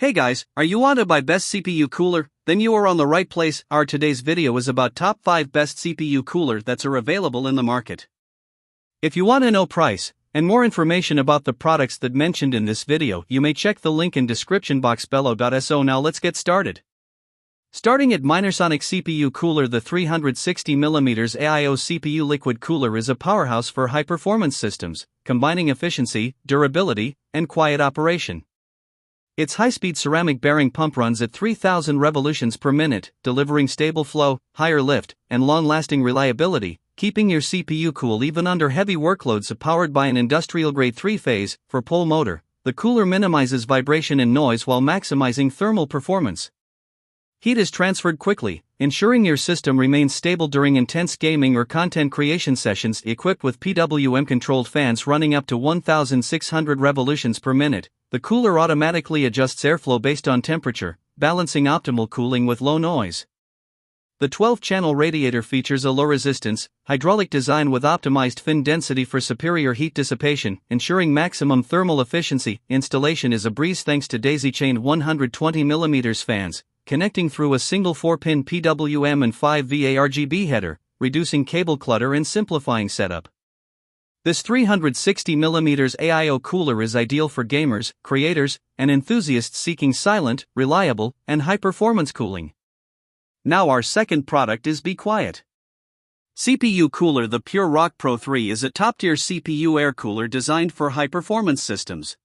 Hey guys, are you want to buy best CPU cooler? Then you are on the right place. Our today's video is about top 5 best CPU cooler that's are available in the market. If you want to know price and more information about the products that mentioned in this video, you may check the link in description box below. So now let's get started. Starting at Minorsonic CPU cooler, the 360mm AIO CPU liquid cooler is a powerhouse for high-performance systems, combining efficiency, durability, and quiet operation. Its high-speed ceramic bearing pump runs at 3,000 revolutions per minute, delivering stable flow, higher lift, and long-lasting reliability, keeping your CPU cool even under heavy workloads. Powered by an industrial-grade 3-phase, 4-pole motor, the cooler minimizes vibration and noise while maximizing thermal performance. Heat is transferred quickly, ensuring your system remains stable during intense gaming or content creation sessions. Equipped with PWM-controlled fans running up to 1,600 revolutions per minute, the cooler automatically adjusts airflow based on temperature, balancing optimal cooling with low noise. The 12-channel radiator features a low-resistance, hydraulic design with optimized fin density for superior heat dissipation, ensuring maximum thermal efficiency. Installation is a breeze thanks to daisy-chained 120mm fans, connecting through a single 4-pin PWM and 5VA RGB header, reducing cable clutter and simplifying setup. This 360mm AIO cooler is ideal for gamers, creators, and enthusiasts seeking silent, reliable, and high-performance cooling. Now our second product is Be Quiet CPU cooler. The Pure Rock Pro 3 is a top-tier CPU air cooler designed for high-performance systems.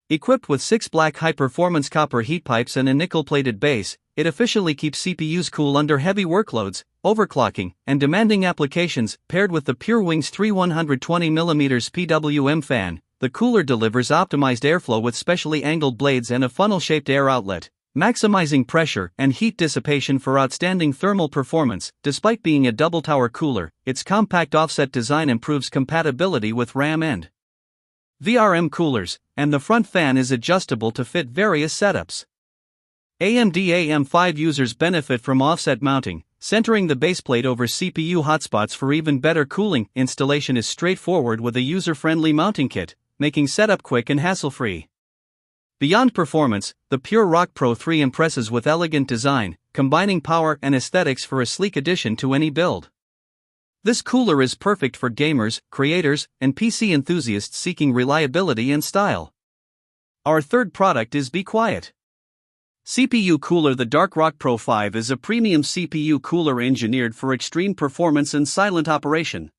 Equipped with 6 black high-performance copper heat pipes and a nickel-plated base, it efficiently keeps CPUs cool under heavy workloads, overclocking, and demanding applications. Paired with the Pure Wings 120mm PWM fan, the cooler delivers optimized airflow with specially angled blades and a funnel-shaped air outlet, maximizing pressure and heat dissipation for outstanding thermal performance. Despite being a double-tower cooler, its compact offset design improves compatibility with RAM and VRM coolers, and the front fan is adjustable to fit various setups. AMD AM5 users benefit from offset mounting, centering the baseplate over CPU hotspots for even better cooling. Installation is straightforward with a user-friendly mounting kit, making setup quick and hassle-free. Beyond performance, the Pure Rock Pro 3 impresses with elegant design, combining power and aesthetics for a sleek addition to any build. This cooler is perfect for gamers, creators, and PC enthusiasts seeking reliability and style. Our third product is Be Quiet CPU cooler. The Dark Rock Pro 5 is a premium CPU cooler engineered for extreme performance and silent operation.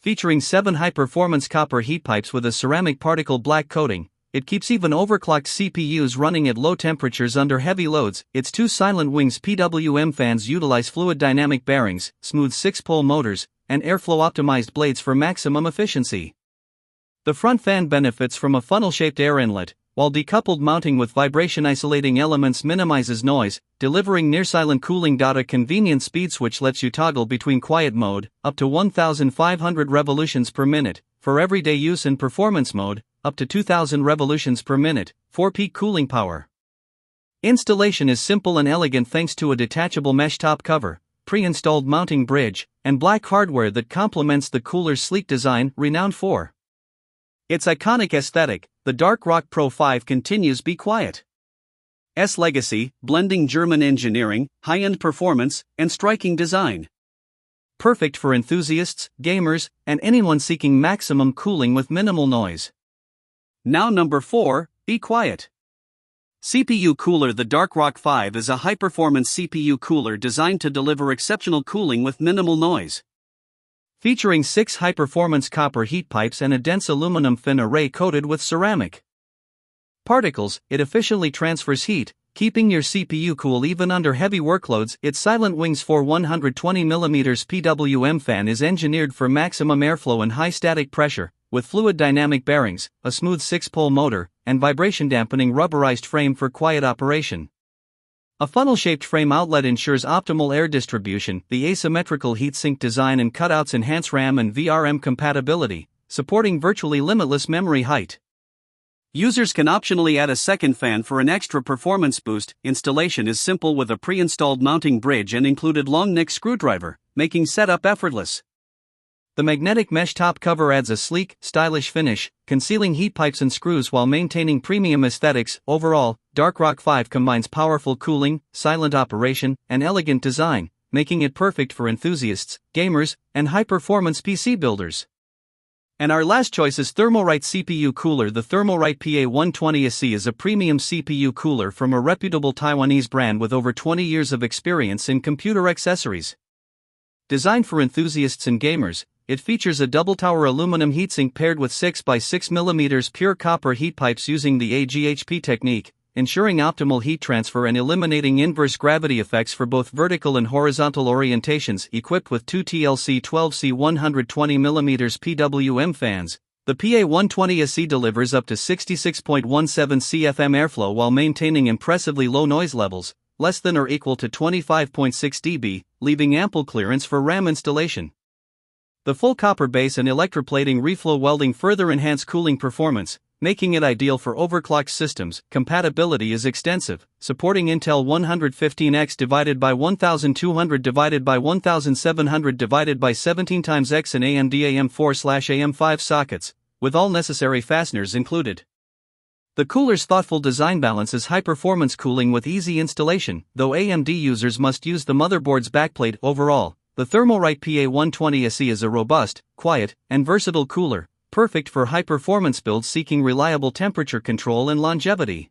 Featuring 7 high-performance copper heat pipes with a ceramic particle black coating, it keeps even overclocked CPUs running at low temperatures under heavy loads. Its 2 Silent Wings PWM fans utilize fluid dynamic bearings, smooth 6-pole motors, and airflow-optimized blades for maximum efficiency. The front fan benefits from a funnel-shaped air inlet, while decoupled mounting with vibration-isolating elements minimizes noise, delivering near-silent cooling. A convenient speed switch lets you toggle between quiet mode, up to 1,500 revolutions per minute, for everyday use, and performance mode, up to 2,000 revolutions per minute, for peak cooling power. Installation is simple and elegant thanks to a detachable mesh top cover, pre-installed mounting bridge, and black hardware that complements the cooler's sleek design. Renowned for its iconic aesthetic, the Dark Rock Pro 5 continues Be Quiet's legacy, blending German engineering, high-end performance, and striking design. Perfect for enthusiasts, gamers, and anyone seeking maximum cooling with minimal noise. Now number 4, Be Quiet CPU cooler. The Dark Rock 5 is a high-performance CPU cooler designed to deliver exceptional cooling with minimal noise. Featuring 6 high-performance copper heat pipes and a dense aluminum fin array coated with ceramic particles, it efficiently transfers heat, keeping your CPU cool even under heavy workloads. Its Silent Wings 120mm PWM fan is engineered for maximum airflow and high static pressure, with fluid dynamic bearings, a smooth 6-pole motor, and vibration-dampening rubberized frame for quiet operation. A funnel-shaped frame outlet ensures optimal air distribution. The asymmetrical heatsink design and cutouts enhance RAM and VRM compatibility, supporting virtually limitless memory height. Users can optionally add a second fan for an extra performance boost. Installation is simple with a pre-installed mounting bridge and included long-neck screwdriver, making setup effortless. The magnetic mesh top cover adds a sleek, stylish finish, concealing heat pipes and screws while maintaining premium aesthetics. Overall, Darkrock 5 combines powerful cooling, silent operation, and elegant design, making it perfect for enthusiasts, gamers, and high-performance PC builders. And our last choice is Thermalright CPU cooler. The Thermalright PA120 SE is a premium CPU cooler from a reputable Taiwanese brand with over 20 years of experience in computer accessories. Designed for enthusiasts and gamers, it features a double-tower aluminum heatsink paired with 6x6mm pure copper heat pipes using the AGHP technique, ensuring optimal heat transfer and eliminating inverse gravity effects for both vertical and horizontal orientations. Equipped with two TLC 12C 120mm PWM fans, the PA120 SE delivers up to 66.17 CFM airflow while maintaining impressively low noise levels, less than or equal to 25.6 dB, leaving ample clearance for RAM installation. The full copper base and electroplating reflow welding further enhance cooling performance, making it ideal for overclocked systems. Compatibility is extensive, supporting Intel 115x divided by 1200 divided by 1700 divided by 17 times X and AMD AM4/AM5 sockets, with all necessary fasteners included. The cooler's thoughtful design balances high-performance cooling with easy installation, though AMD users must use the motherboard's backplate. Overall, the Thermalright PA120 SE is a robust, quiet, and versatile cooler, perfect for high-performance builds seeking reliable temperature control and longevity.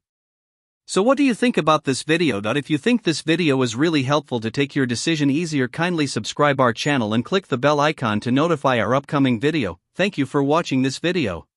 So what do you think about this video? If you think this video is really helpful to take your decision easier, kindly subscribe our channel and click the bell icon to notify our upcoming video. Thank you for watching this video.